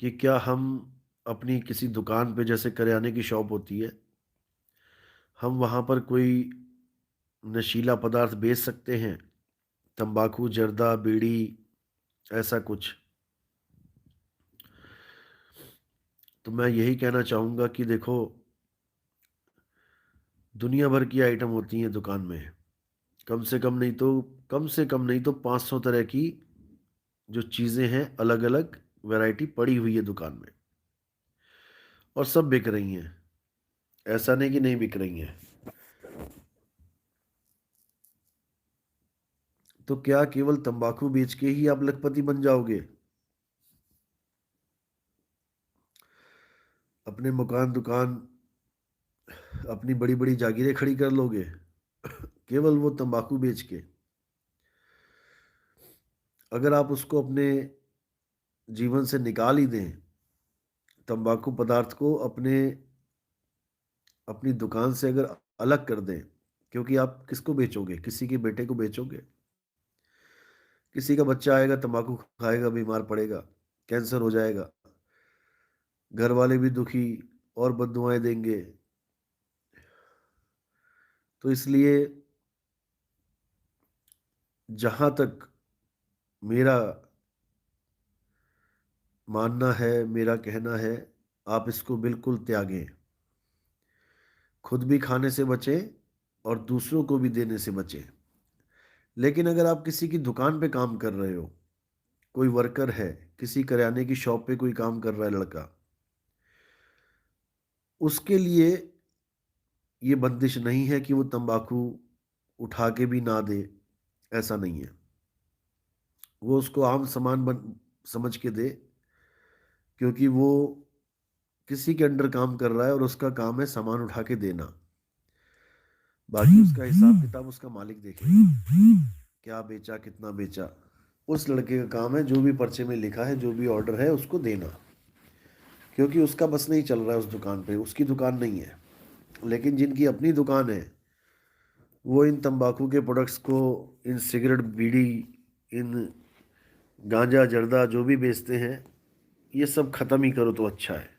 कि क्या हम अपनी किसी दुकान पे, जैसे करियाने की शॉप होती है, हम वहाँ पर कोई नशीला पदार्थ बेच सकते हैं? तंबाकू, जर्दा, बीड़ी, ऐसा कुछ? तो मैं यही कहना चाहूँगा कि देखो, दुनिया भर की आइटम होती हैं दुकान में। कम से कम नहीं तो 500 तरह की जो चीज़ें हैं, अलग-अलग वैरायटी पड़ी हुई है दुकान में, और सब बिक रही हैं। ऐसा नहीं कि नहीं बिक रही हैं। तो क्या केवल तंबाकू बेच के ही आप लखपति बन जाओगे? अपने मकान, दुकान, अपनी बड़ी-बड़ी जागीरें खड़ी कर लोगे केवल वो तंबाकू बेच के? अगर आप उसको अपने जीवन से निकाल ही दें, तंबाकू पदार्थ को अपनी दुकान से अगर अलग कर दें, क्योंकि आप किसको बेचोगे? किसी के बेटे को बेचोगे? किसी का बच्चा आएगा, तंबाकू खाएगा, बीमार पड़ेगा, कैंसर हो जाएगा, घर वाले भी दुखी और बददुआएं देंगे। तो इसलिए जहां तक मेरा मानना है, मेरा कहना है, आप इसको बिल्कुल त्यागें। खुद भी खाने से बचें और दूसरों को भी देने से बचें। लेकिन अगर आप किसी की दुकान पे काम कर रहे हो, कोई वर्कर है, किसी करियाने की शॉप पे कोई काम कर रहा है लड़का, उसके लिए ये बंदिश नहीं है कि वो तंबाकू उठा के भी ना दे। ऐसा नहीं है। वो उसको आम सामान समझ के दे, क्योंकि वो किसी के अंडर काम कर रहा है और उसका काम है सामान उठा के देना। बाकी उसका हिसाब किताब उसका मालिक देखेगा, क्या बेचा, कितना बेचा। उस लड़के का काम है जो भी पर्चे में लिखा है, जो भी ऑर्डर है, उसको देना, क्योंकि उसका बस नहीं चल रहा है उस दुकान पे, उसकी दुकान नहीं है। लेकिन जिनकी अपनी दुकान है, वो इन तंबाकू के प्रोडक्ट्स को, इन सिगरेट, बीड़ी, इन गांजा, जर्दा जो भी बेचते हैं, ये सब खत्म ही करो तो अच्छा है।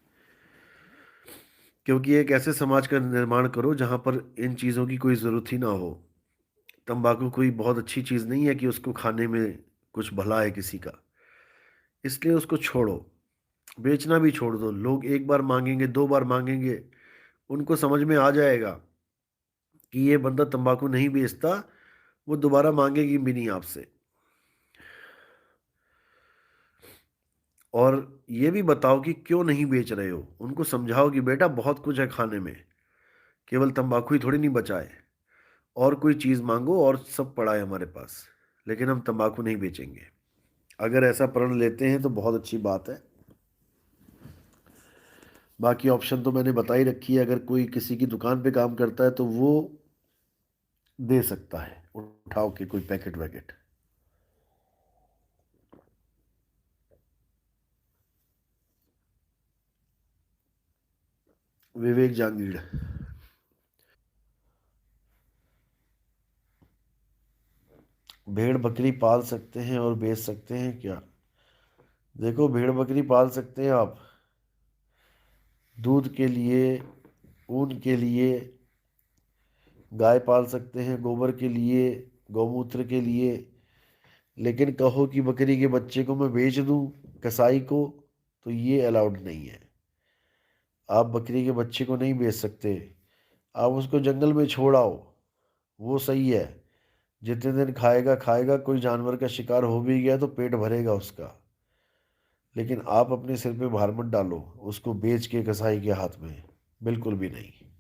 क्योंकि एक ऐसे समाज का निर्माण करो जहां पर इन चीज़ों की कोई ज़रूरत ही ना हो। तंबाकू कोई बहुत अच्छी चीज़ नहीं है कि उसको खाने में कुछ भला है किसी का। इसलिए उसको छोड़ो, बेचना भी छोड़ दो। लोग एक बार मांगेंगे, दो बार मांगेंगे, उनको समझ में आ जाएगा कि ये बंदा तंबाकू नहीं बेचता, वो दोबारा मांगेगी भी नहीं आपसे। और ये भी बताओ कि क्यों नहीं बेच रहे हो। उनको समझाओ कि बेटा बहुत कुछ है खाने में, केवल तंबाकू ही थोड़ी नहीं बचा है, और कोई चीज़ मांगो और सब पड़ा है हमारे पास, लेकिन हम तंबाकू नहीं बेचेंगे। अगर ऐसा प्रण लेते हैं तो बहुत अच्छी बात है। बाकी ऑप्शन तो मैंने बता ही रखी है। अगर कोई किसी की दुकान पे काम करता है तो वो दे सकता है उठाओ के कोई पैकेट वैकेट। विवेक जांगीड़। भेड़ बकरी पाल सकते हैं और बेच सकते हैं क्या? देखो, भेड़ बकरी पाल सकते हैं आप दूध के लिए, ऊन के लिए। गाय पाल सकते हैं गोबर के लिए, गौमूत्र के लिए। लेकिन कहो कि बकरी के बच्चे को मैं बेच दूं कसाई को, तो ये अलाउड नहीं है। आप बकरी के बच्चे को नहीं बेच सकते। आप उसको जंगल में छोड़ आओ, वो सही है। जितने दिन खाएगा खाएगा, कोई जानवर का शिकार हो भी गया तो पेट भरेगा उसका। लेकिन आप अपने सिर पे भार मत डालो उसको बेच के कसाई के हाथ में, बिल्कुल भी नहीं।